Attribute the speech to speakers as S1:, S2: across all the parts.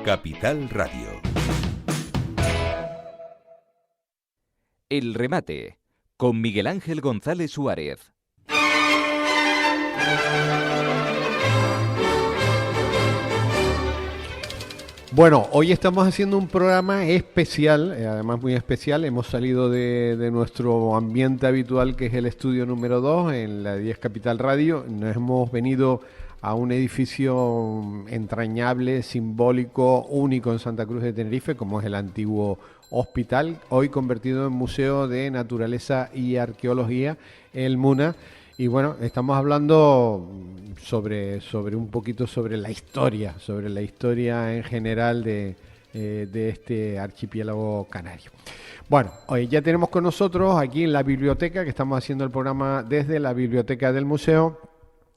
S1: Capital Radio.
S2: El remate, con Miguel Ángel González Suárez.
S3: Bueno, hoy estamos haciendo un programa especial, además muy especial. Hemos salido de nuestro ambiente habitual, que es el estudio número 2 en la 10 Capital Radio. Nos hemos venido a un edificio entrañable, simbólico, único en Santa Cruz de Tenerife, como es el antiguo hospital, hoy convertido en Museo de Naturaleza y Arqueología, el MUNA. Y bueno, estamos hablando sobre un poquito sobre la historia en general de este archipiélago canario. Bueno, hoy ya tenemos con nosotros aquí en la biblioteca, que estamos haciendo el programa desde la biblioteca del museo,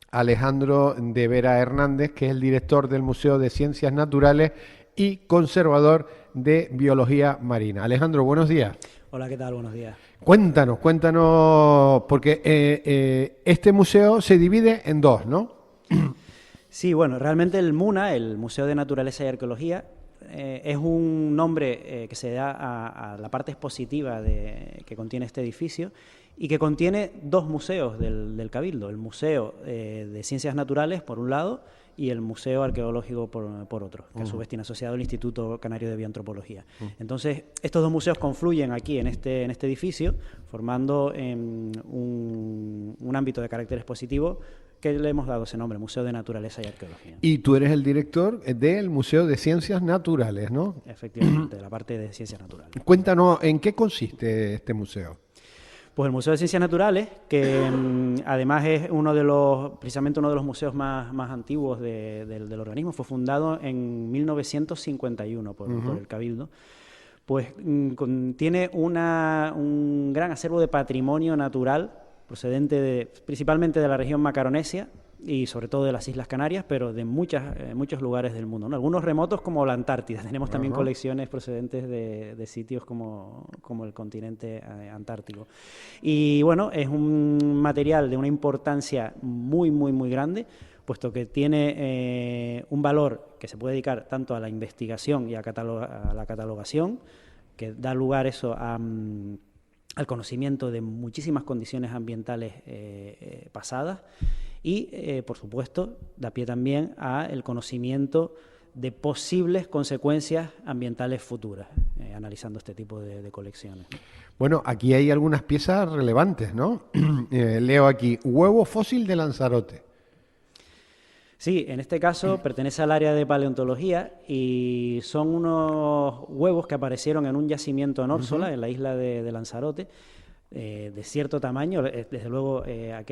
S3: Alejandro de Vera Hernández, que es el director del Museo de Ciencias Naturales y conservador de Biología Marina. Alejandro, buenos días.
S4: Hola, ¿qué tal? Buenos días.
S3: Cuéntanos, porque este museo se divide en dos, ¿no?
S4: Sí, bueno, realmente el MUNA, el Museo de Naturaleza y Arqueología, es un nombre que se da a la parte expositiva que contiene este edificio y que contiene dos museos del Cabildo, el Museo de Ciencias Naturales, por un lado, y el Museo Arqueológico por otro, que a su vez tiene asociado el Instituto Canario de Bioantropología. Entonces, estos dos museos confluyen aquí en este edificio, formando un ámbito de carácter expositivo que le hemos dado ese nombre, Museo de Naturaleza y Arqueología.
S3: Y tú eres el director del Museo de Ciencias Naturales, ¿no?
S4: Efectivamente, de la parte de Ciencias Naturales.
S3: Cuéntanos, ¿en qué consiste este museo?
S4: Pues el Museo de Ciencias Naturales, que además es precisamente uno de los museos más antiguos del organismo, fue fundado en 1951 por el Cabildo, pues tiene un gran acervo de patrimonio natural procedente principalmente de la región macaronesia y sobre todo de las Islas Canarias, pero de muchos lugares del mundo, ¿no? Algunos remotos como la Antártida. Tenemos también colecciones procedentes de sitios como el continente antártico. Y bueno, es un material de una importancia muy, muy, muy grande, puesto que tiene un valor que se puede dedicar tanto a la investigación y a la catalogación, que da lugar eso al conocimiento de muchísimas condiciones ambientales pasadas y, por supuesto, da pie también al conocimiento de posibles consecuencias ambientales futuras, analizando este tipo de colecciones.
S3: Bueno, aquí hay algunas piezas relevantes, ¿no? Leo aquí, huevo fósil de Lanzarote.
S4: Sí, en este caso pertenece al área de paleontología y son unos huevos que aparecieron en un yacimiento en Órsola, en la isla de Lanzarote, de cierto tamaño. Desde luego, el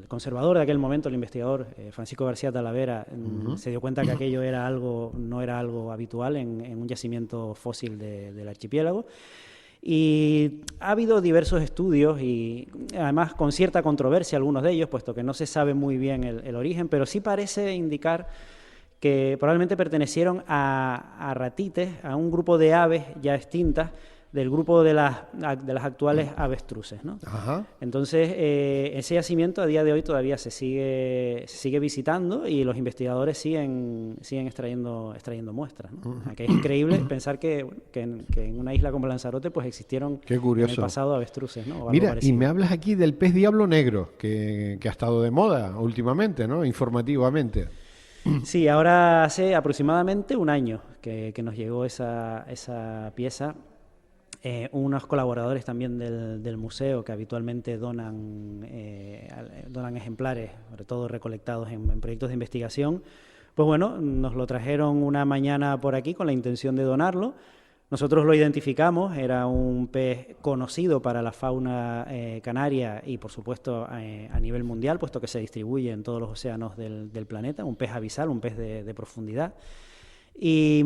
S4: conservador de aquel momento, el investigador Francisco García Talavera, se dio cuenta que aquello no era algo habitual en un yacimiento fósil del archipiélago. Y ha habido diversos estudios y además con cierta controversia algunos de ellos, puesto que no se sabe muy bien el origen, pero sí parece indicar que probablemente pertenecieron a ratites, a un grupo de aves ya extintas, del grupo de las actuales avestruces, ¿no? Ajá. Entonces, ese yacimiento a día de hoy todavía se sigue visitando y los investigadores siguen extrayendo muestras, ¿no? Que es increíble pensar que en una isla como Lanzarote pues existieron en el pasado avestruces, ¿no?
S3: Mira, y me hablas aquí del pez diablo negro, que ha estado de moda últimamente, ¿no? Informativamente.
S4: Sí, ahora hace aproximadamente un año que nos llegó esa pieza. Unos colaboradores también del museo que habitualmente donan ejemplares, sobre todo recolectados en proyectos de investigación, pues bueno, nos lo trajeron una mañana por aquí con la intención de donarlo. Nosotros lo identificamos, era un pez conocido para la fauna canaria y por supuesto a nivel mundial, puesto que se distribuye en todos los océanos del planeta, un pez abisal, un pez de profundidad. Y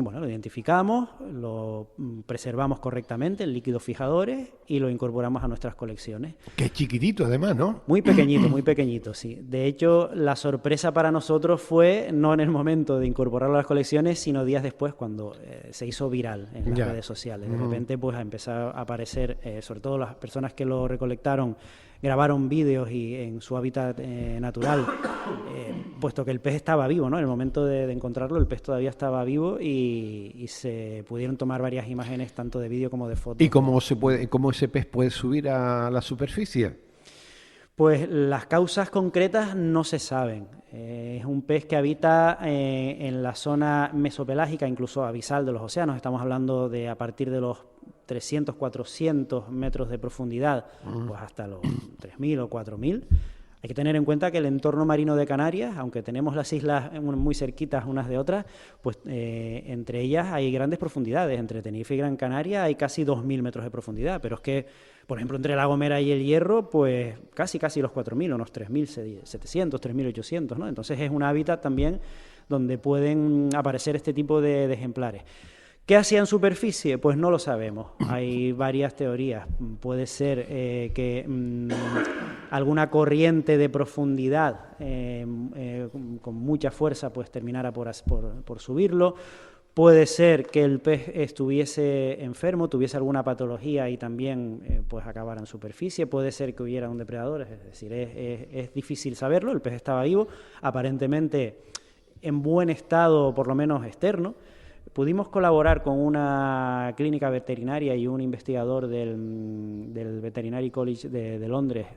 S4: bueno, lo identificamos, lo preservamos correctamente en líquidos fijadores y lo incorporamos a nuestras colecciones.
S3: Que es chiquitito además, ¿no?
S4: Muy pequeñito, sí. De hecho, la sorpresa para nosotros fue no en el momento de incorporarlo a las colecciones, sino días después, cuando se hizo viral en las redes sociales. De repente pues empezó a aparecer, sobre todo las personas que lo recolectaron, grabaron vídeos y en su hábitat natural puesto que el pez estaba vivo, ¿no? En el momento de encontrarlo, el pez todavía estaba vivo y se pudieron tomar varias imágenes, tanto de vídeo como de fotos.
S3: ¿Y cómo ese pez puede subir a la superficie?
S4: Pues las causas concretas no se saben. Es un pez que habita en la zona mesopelágica, incluso abisal de los océanos. Estamos hablando de a partir de los 300, 400 metros de profundidad, pues hasta los 3.000 o 4.000. Hay que tener en cuenta que el entorno marino de Canarias, aunque tenemos las islas muy cerquitas unas de otras, pues entre ellas hay grandes profundidades. Entre Tenerife y Gran Canaria hay casi 2.000 metros de profundidad, pero es que, por ejemplo, entre La Gomera y El Hierro, pues casi los 4.000, unos 3.700, 3.800, ¿no? Entonces es un hábitat también donde pueden aparecer este tipo de ejemplares. ¿Qué hacía en superficie? Pues no lo sabemos. Hay varias teorías. Puede ser que alguna corriente de profundidad con mucha fuerza pues terminara por subirlo. Puede ser que el pez estuviese enfermo, tuviese alguna patología y también pues acabara en superficie. Puede ser que hubiera un depredador, es decir, es difícil saberlo. El pez estaba vivo, aparentemente en buen estado, por lo menos externo. Pudimos colaborar con una clínica veterinaria y un investigador del Veterinary College de Londres,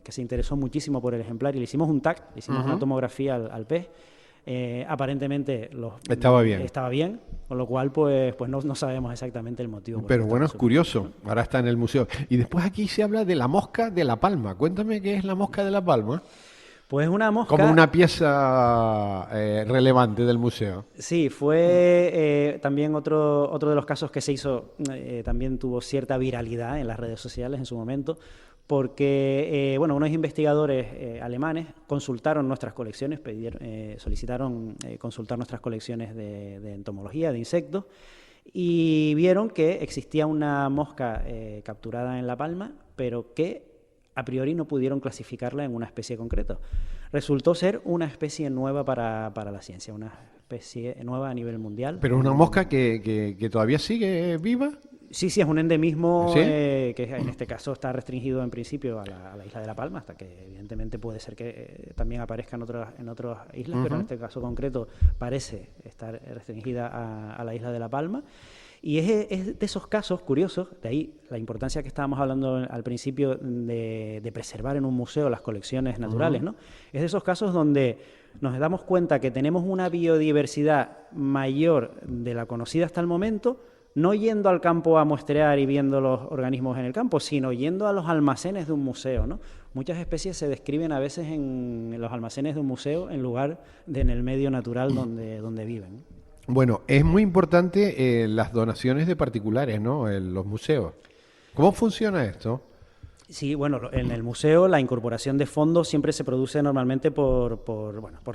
S4: que se interesó muchísimo por el ejemplar, y le hicimos un TAC, le hicimos una tomografía al pez. Aparentemente estaba bien, con lo cual pues no sabemos exactamente el motivo.
S3: Pero bueno, es curioso, ahora está en el museo. Y después aquí se habla de la mosca de La Palma. Cuéntame qué es la mosca de La Palma.
S4: Pues una mosca...
S3: Como una pieza relevante del museo.
S4: Sí, fue también otro de los casos que se hizo, también tuvo cierta viralidad en las redes sociales en su momento, porque unos investigadores alemanes consultaron nuestras colecciones, solicitaron consultar nuestras colecciones de entomología, de insectos, y vieron que existía una mosca capturada en La Palma, pero que a priori no pudieron clasificarla en una especie concreta. Resultó ser una especie nueva para la ciencia, una especie nueva a nivel mundial.
S3: ¿Pero una mosca que todavía sigue viva?
S4: Sí, es un endemismo.
S3: ¿Sí?
S4: Que en este caso está restringido en principio a la isla de La Palma, hasta que evidentemente puede ser que también aparezca en otras islas, pero en este caso concreto parece estar restringida a la isla de La Palma. Y es de esos casos curiosos, de ahí la importancia que estábamos hablando al principio de preservar en un museo las colecciones naturales, ¿no? Es de esos casos donde nos damos cuenta que tenemos una biodiversidad mayor de la conocida hasta el momento, no yendo al campo a muestrear y viendo los organismos en el campo, sino yendo a los almacenes de un museo, ¿no? Muchas especies se describen a veces en los almacenes de un museo en lugar de en el medio natural donde viven.
S3: Bueno, es muy importante las donaciones de particulares, ¿no? En los museos. ¿Cómo funciona esto?
S4: Sí, bueno, en el museo la incorporación de fondos siempre se produce normalmente por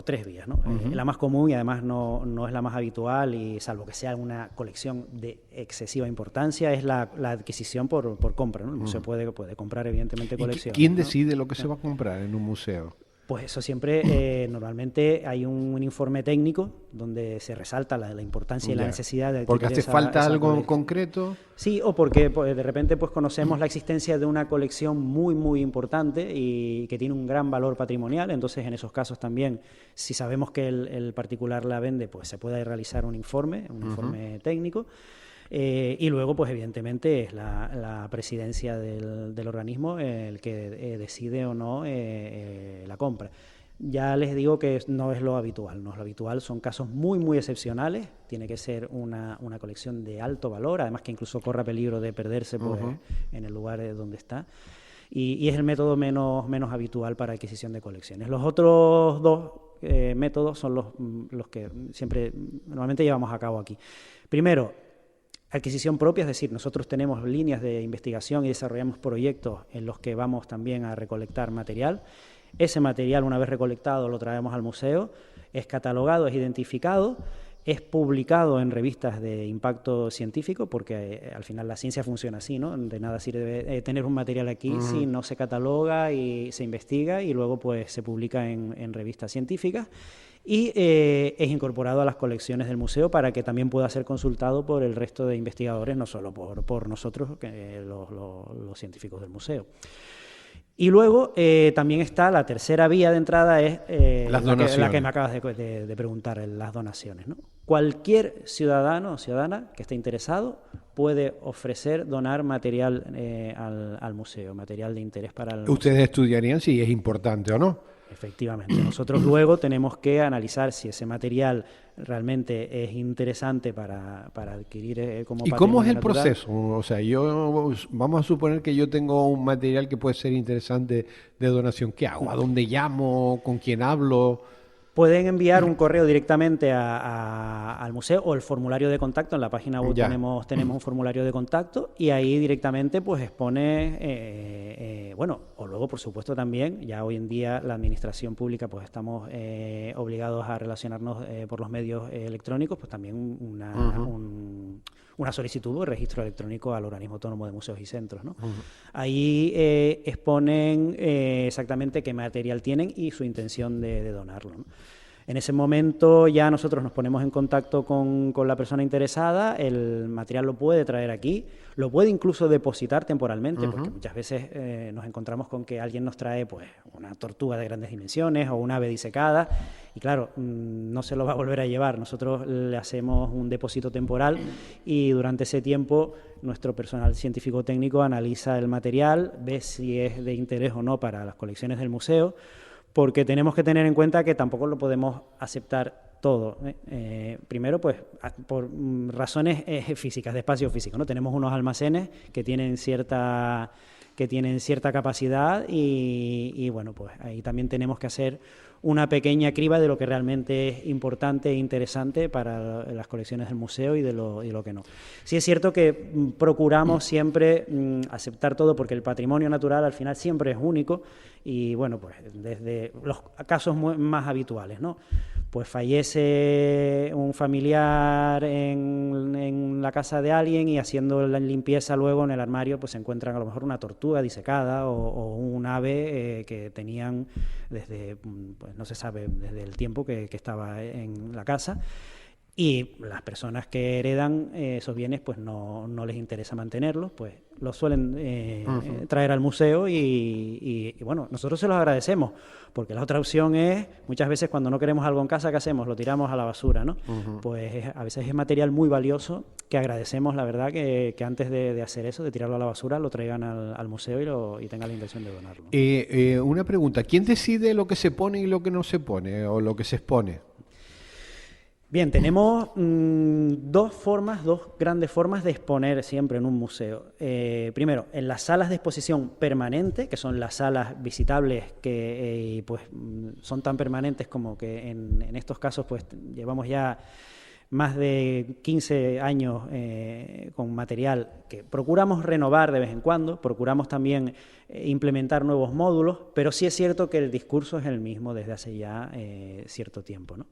S4: 3 vías, ¿no? La más común y además no es la más habitual, y salvo que sea una colección de excesiva importancia, es la adquisición por compra, ¿no? El museo puede comprar evidentemente colecciones.
S3: ¿Quién decide lo que se va a comprar en un museo?
S4: Pues eso siempre, normalmente hay un informe técnico donde se resalta la importancia y la necesidad de adquirir.
S3: ¿Porque hace falta algo en concreto?
S4: Sí, o porque de repente pues conocemos la existencia de una colección muy, muy importante y que tiene un gran valor patrimonial. Entonces, en esos casos también, si sabemos que el particular la vende, pues se puede realizar un informe técnico. Y luego, pues evidentemente, es la presidencia del organismo el que decide o no la compra. Ya les digo que no es lo habitual, no es lo habitual, son casos muy, muy excepcionales, tiene que ser una colección de alto valor, además que incluso corra peligro de perderse pues, en el lugar donde está. Y es el método menos habitual para adquisición de colecciones. Los otros dos métodos son los que normalmente llevamos a cabo aquí. Primero, adquisición propia, es decir, nosotros tenemos líneas de investigación y desarrollamos proyectos en los que vamos también a recolectar material. Ese material, una vez recolectado, lo traemos al museo, es catalogado, es identificado, es publicado en revistas de impacto científico, porque al final la ciencia funciona así, ¿no? De nada sirve tener un material aquí si no se cataloga y se investiga y luego pues se publica en revistas científicas. Y es incorporado a las colecciones del museo para que también pueda ser consultado por el resto de investigadores, no solo por nosotros, los científicos del museo. Y luego también está la tercera vía de entrada, es
S3: Las
S4: la
S3: donaciones.
S4: que me acabas de preguntar, las donaciones, ¿no? Cualquier ciudadano o ciudadana que esté interesado puede ofrecer, donar material al museo, material de interés para el museo.
S3: Ustedes estudiarían si es importante o no.
S4: Efectivamente. Nosotros luego tenemos que analizar si ese material realmente es interesante para adquirir como
S3: ¿Y cómo es
S4: patrimonio
S3: el
S4: natural.
S3: proceso? O sea, vamos a suponer que yo tengo un material que puede ser interesante de donación. ¿Qué hago? ¿A dónde llamo? ¿Con quién hablo?
S4: Pueden enviar un correo directamente al museo o el formulario de contacto. En la página web
S3: Ya.
S4: tenemos un formulario de contacto y ahí directamente pues expone, bueno, o luego por supuesto también, ya hoy en día la administración pública pues estamos obligados a relacionarnos por los medios electrónicos, pues también una solicitud de registro electrónico al Organismo Autónomo de Museos y Centros, ¿no? Ahí exponen exactamente qué material tienen y su intención de donarlo, ¿no? En ese momento ya nosotros nos ponemos en contacto con la persona interesada, el material lo puede traer aquí, lo puede incluso depositar temporalmente, porque muchas veces nos encontramos con que alguien nos trae pues una tortuga de grandes dimensiones o un ave disecada y claro, no se lo va a volver a llevar. Nosotros le hacemos un depósito temporal y durante ese tiempo nuestro personal científico técnico analiza el material, ve si es de interés o no para las colecciones del museo, porque tenemos que tener en cuenta que tampoco lo podemos aceptar todo. Primero, pues, por razones físicas, de espacio físico, ¿no? Tenemos unos almacenes que tienen cierta capacidad y bueno, pues ahí también tenemos que hacer una pequeña criba de lo que realmente es importante e interesante para las colecciones del museo y de lo que no. Sí es cierto que procuramos siempre aceptar todo porque el patrimonio natural al final siempre es único y bueno, pues desde los casos más habituales, ¿no? Pues fallece un familiar en la casa de alguien y haciendo la limpieza luego en el armario pues se encuentran a lo mejor una tortuga disecada o un ave que tenían desde, pues no se sabe, desde el tiempo que estaba en la casa. Y las personas que heredan esos bienes pues no les interesa mantenerlos, pues los suelen traer al museo y bueno, nosotros se los agradecemos, porque la otra opción es, muchas veces cuando no queremos algo en casa, ¿qué hacemos? Lo tiramos a la basura, ¿no? Pues a veces es material muy valioso que agradecemos, la verdad, que antes de hacer eso, de tirarlo a la basura, lo traigan al museo y tengan la intención de donarlo.
S3: Una pregunta, ¿quién decide lo que se pone y lo que no se pone o lo que se expone?
S4: Bien, tenemos dos grandes formas de exponer siempre en un museo. Primero, en las salas de exposición permanente, que son las salas visitables que pues son tan permanentes como que en estos casos pues llevamos ya más de 15 años con material que procuramos renovar de vez en cuando, procuramos también implementar nuevos módulos, pero sí es cierto que el discurso es el mismo desde hace ya cierto tiempo, ¿no?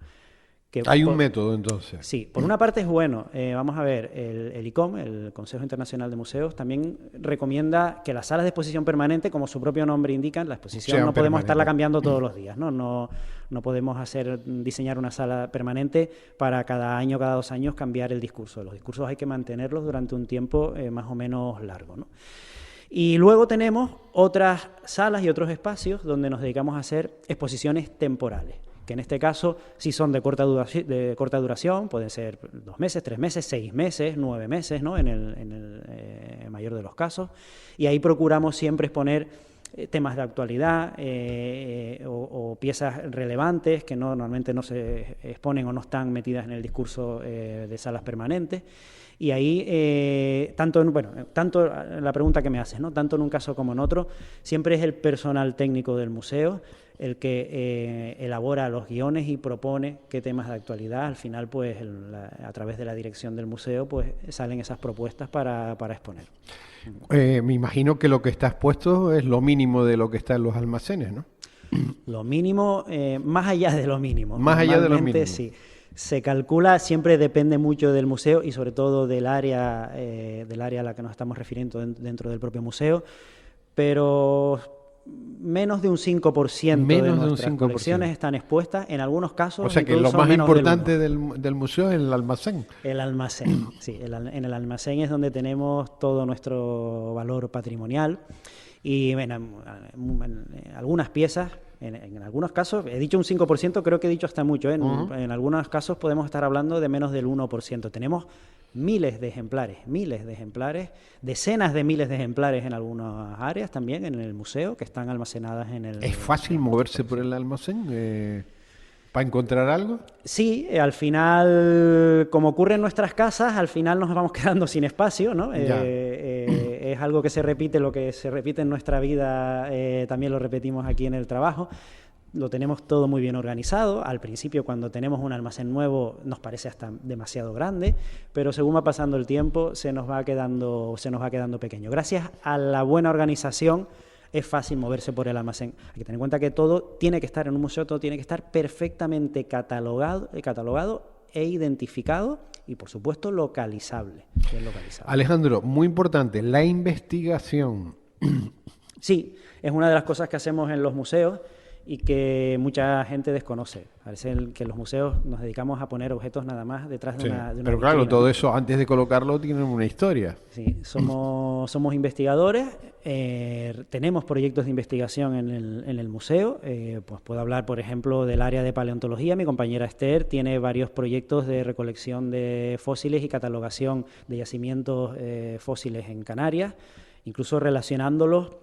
S3: Hay un método, entonces.
S4: Sí, por una parte es bueno. Vamos a ver, el ICOM, el Consejo Internacional de Museos, también recomienda que las salas de exposición permanente, como su propio nombre indica, la exposición no podemos estarla cambiando todos los días, ¿no? No podemos diseñar una sala permanente para cada año, cada 2 años cambiar el discurso. Los discursos hay que mantenerlos durante un tiempo más o menos largo, ¿no? Y luego tenemos otras salas y otros espacios donde nos dedicamos a hacer exposiciones temporales, que en este caso sí son de corta duración, pueden ser 2 meses, 3 meses, 6 meses, 9 meses, ¿no? En el mayor de los casos. Y ahí procuramos siempre exponer temas de actualidad o piezas relevantes que normalmente no se exponen o no están metidas en el discurso de salas permanentes. Y ahí, tanto la pregunta que me haces, ¿no? Tanto en un caso como en otro, siempre es el personal técnico del museo el que elabora los guiones y propone qué temas de actualidad. Al final, pues, a través de la dirección del museo, pues, salen esas propuestas para exponer.
S3: Me imagino que lo que está expuesto es lo mínimo de lo que está en los almacenes, ¿no?
S4: Lo mínimo, más allá de lo mínimo.
S3: Más allá de lo mínimo.
S4: Sí. Se calcula, siempre depende mucho del museo y sobre todo del área a la que nos estamos refiriendo dentro del propio museo, pero menos de un 5% de nuestras colecciones están expuestas, en algunos casos.
S3: O sea que lo más importante del museo es el almacén.
S4: El almacén, sí. En el almacén es donde tenemos todo nuestro valor patrimonial. Y en algunas piezas, en algunos casos, he dicho un 5%, creo que he dicho hasta mucho, ¿eh? En algunos casos podemos estar hablando de menos del 1%. Tenemos miles de ejemplares, decenas de miles de ejemplares en algunas áreas también, en el museo, que están almacenadas en el...
S3: ¿Es fácil moverse por el almacén para encontrar algo?
S4: Sí, al final, como ocurre en nuestras casas, al final nos vamos quedando sin espacio, ¿no? Es algo que se repite, lo que se repite en nuestra vida, también lo repetimos aquí en el trabajo. Lo tenemos todo muy bien organizado. Al principio, cuando tenemos un almacén nuevo, nos parece hasta demasiado grande, pero según va pasando el tiempo, se nos va quedando pequeño. Gracias a la buena organización, es fácil moverse por el almacén. Hay que tener en cuenta que todo tiene que estar en un museo, todo tiene que estar perfectamente catalogado e identificado y, por supuesto, localizable.
S3: Alejandro, muy importante, la investigación.
S4: Sí, es una de las cosas que hacemos en los museos y que mucha gente desconoce. Parece que en los museos nos dedicamos a poner objetos nada más detrás de una
S3: pero claro,
S4: vitrina,
S3: todo
S4: ¿no?
S3: eso antes de colocarlo tiene una historia.
S4: Sí, somos investigadores, tenemos proyectos de investigación en el museo. Pues puedo hablar, por ejemplo, del área de paleontología. Mi compañera Esther tiene varios proyectos de recolección de fósiles y catalogación de yacimientos fósiles en Canarias, incluso relacionándolos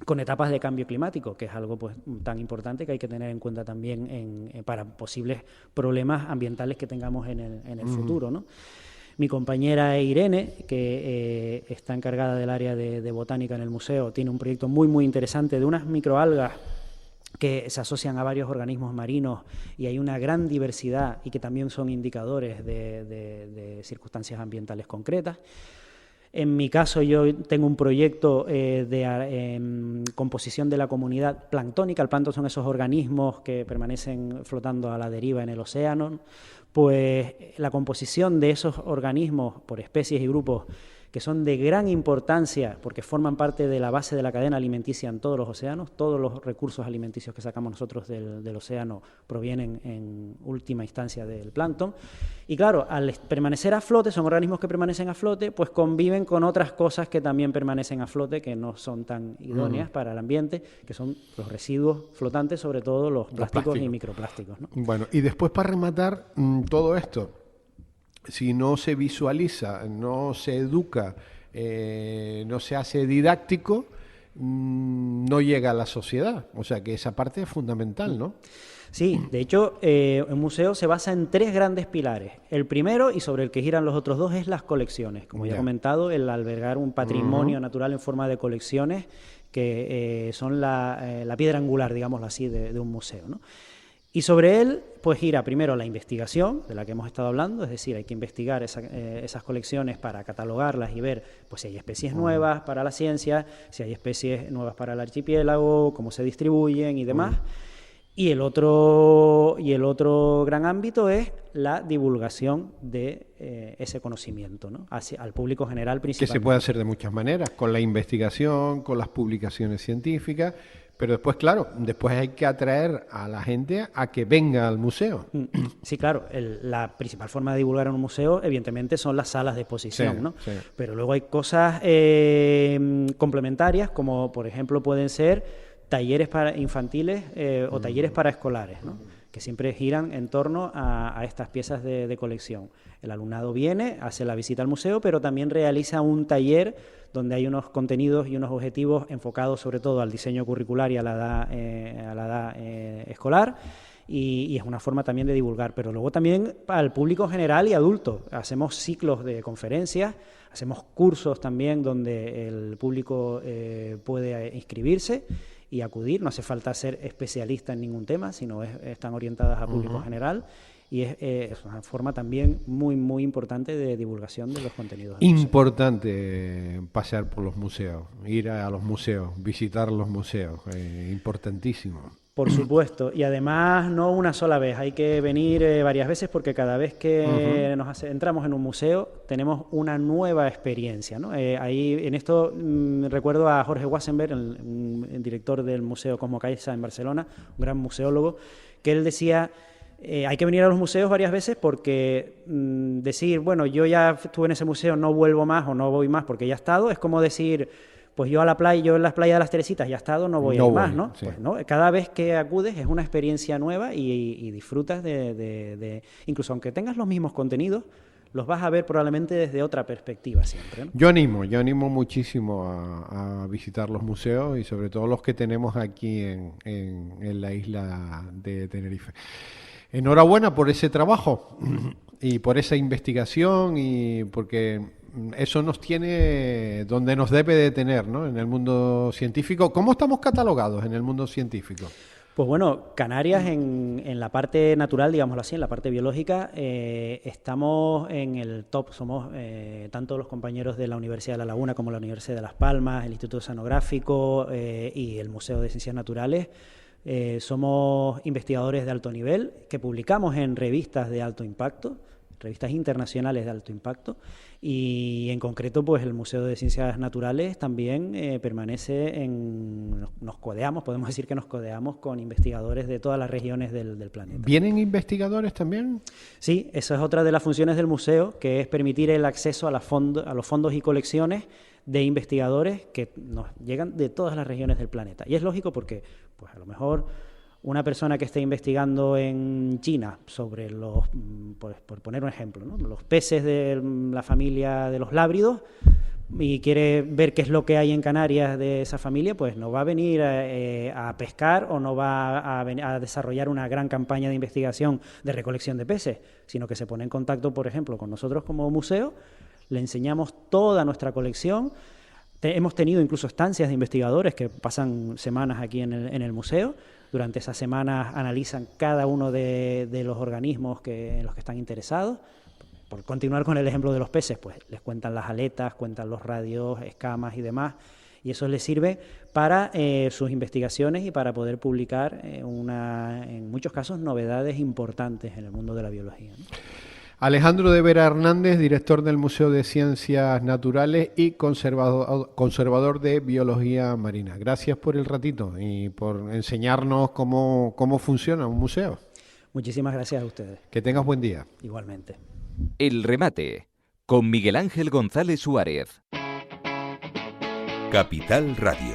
S4: con etapas de cambio climático, que es algo pues tan importante que hay que tener en cuenta también para posibles problemas ambientales que tengamos en el futuro, ¿no? Mi compañera Irene, que está encargada del área de botánica en el museo, tiene un proyecto muy, muy interesante de unas microalgas que se asocian a varios organismos marinos y hay una gran diversidad y que también son indicadores de circunstancias ambientales concretas. En mi caso, yo tengo un proyecto de composición de la comunidad planctónica. El plancton son esos organismos que permanecen flotando a la deriva en el océano. Pues la composición de esos organismos por especies y grupos que son de gran importancia porque forman parte de la base de la cadena alimenticia en todos los océanos. Todos los recursos alimenticios que sacamos nosotros del océano provienen en última instancia del plancton. Y claro, al permanecer a flote, son organismos que permanecen a flote, pues conviven con otras cosas que también permanecen a flote, que no son tan idóneas para el ambiente, que son los residuos flotantes, sobre todo los plásticos y microplásticos, ¿no?
S3: Bueno, y después para rematar todo esto, si no se visualiza, no se educa, no se hace didáctico, no llega a la sociedad. O sea que esa parte es fundamental, ¿no?
S4: Sí, de hecho, un museo se basa en 3 grandes pilares. El primero, y sobre el que giran los otros 2, es las colecciones. Como ya he comentado, el albergar un patrimonio natural en forma de colecciones que son la piedra angular, digámoslo así, de un museo, ¿no? Y sobre él, pues gira primero la investigación, de la que hemos estado hablando, es decir, hay que investigar esas colecciones para catalogarlas y ver pues, si hay especies nuevas para la ciencia, si hay especies nuevas para el archipiélago, cómo se distribuyen y demás. Y el otro gran ámbito es la divulgación de ese conocimiento, ¿no? Al público general principalmente.
S3: Que se puede hacer de muchas maneras, con la investigación, con las publicaciones científicas. Pero después, claro, después hay que atraer a la gente a que venga al museo.
S4: Sí, claro, la principal forma de divulgar en un museo, evidentemente, son las salas de exposición, ¿no? Sí. Pero luego hay cosas complementarias, como por ejemplo pueden ser talleres para infantiles o talleres para escolares, ¿no? Que siempre giran en torno a estas piezas de colección. El alumnado viene, hace la visita al museo, pero también realiza un taller donde hay unos contenidos y unos objetivos enfocados sobre todo al diseño curricular y a la edad escolar, y es una forma también de divulgar, pero luego también al público general y adulto. Hacemos ciclos de conferencias, hacemos cursos también donde el público puede inscribirse y acudir. No hace falta ser especialista en ningún tema, sino están orientadas a público general. Y es una forma también muy, muy importante de divulgación de los contenidos.
S3: Importante pasear por los museos, ir a los museos, visitar los museos, importantísimo.
S4: Por supuesto, y además no una sola vez, hay que venir varias veces porque cada vez que entramos en un museo tenemos una nueva experiencia, ¿no? Ahí en esto recuerdo a Jorge Wassenberg, el director del Museo Cosmo Caixa en Barcelona, un gran museólogo, que él decía... hay que venir a los museos varias veces porque decir, bueno, yo ya estuve en ese museo, no vuelvo más o no voy más porque ya he estado, es como decir, pues yo en las playas de las Teresitas ya he estado, no voy a ir más, ¿no?
S3: Sí.
S4: Pues no, cada vez que acudes es una experiencia nueva y disfrutas incluso aunque tengas los mismos contenidos, los vas a ver probablemente desde otra perspectiva siempre, ¿no?
S3: Yo animo muchísimo a visitar los museos y sobre todo los que tenemos aquí en la isla de Tenerife. Enhorabuena por ese trabajo y por esa investigación y porque eso nos tiene donde nos debe de tener, ¿no? En el mundo científico. ¿Cómo estamos catalogados en el mundo científico?
S4: Pues bueno, Canarias en la parte natural, digámoslo así, en la parte biológica, estamos en el top. Somos tanto los compañeros de la Universidad de La Laguna como la Universidad de Las Palmas, el Instituto Oceanográfico y el Museo de Ciencias Naturales. Somos investigadores de alto nivel que publicamos en revistas de alto impacto, revistas internacionales de alto impacto, y en concreto pues el Museo de Ciencias Naturales también podemos decir que nos codeamos con investigadores de todas las regiones del planeta.
S3: ¿Vienen investigadores también?
S4: Sí, esa es otra de las funciones del museo, que es permitir el acceso a los fondos y colecciones de investigadores que nos llegan de todas las regiones del planeta. Y es lógico porque, pues a lo mejor una persona que esté investigando en China sobre por poner un ejemplo, ¿no?, los peces de la familia de los lábridos y quiere ver qué es lo que hay en Canarias de esa familia, pues no va a venir a pescar o no va a desarrollar una gran campaña de investigación de recolección de peces, sino que se pone en contacto, por ejemplo, con nosotros como museo, le enseñamos toda nuestra colección. Hemos tenido incluso estancias de investigadores que pasan semanas aquí en el museo. Durante esas semanas analizan cada uno de los organismos en los que están interesados. Por continuar con el ejemplo de los peces, pues les cuentan las aletas, cuentan los radios, escamas y demás, y eso les sirve para sus investigaciones y para poder publicar en muchos casos novedades importantes en el mundo de la biología, ¿no?
S3: Alejandro de Vera Hernández, director del Museo de Ciencias Naturales y conservador de Biología Marina. Gracias por el ratito y por enseñarnos cómo funciona un museo.
S2: Muchísimas gracias a ustedes.
S3: Que tengas buen día.
S2: Igualmente.
S1: El remate, con Miguel Ángel González Suárez.
S5: Capital Radio.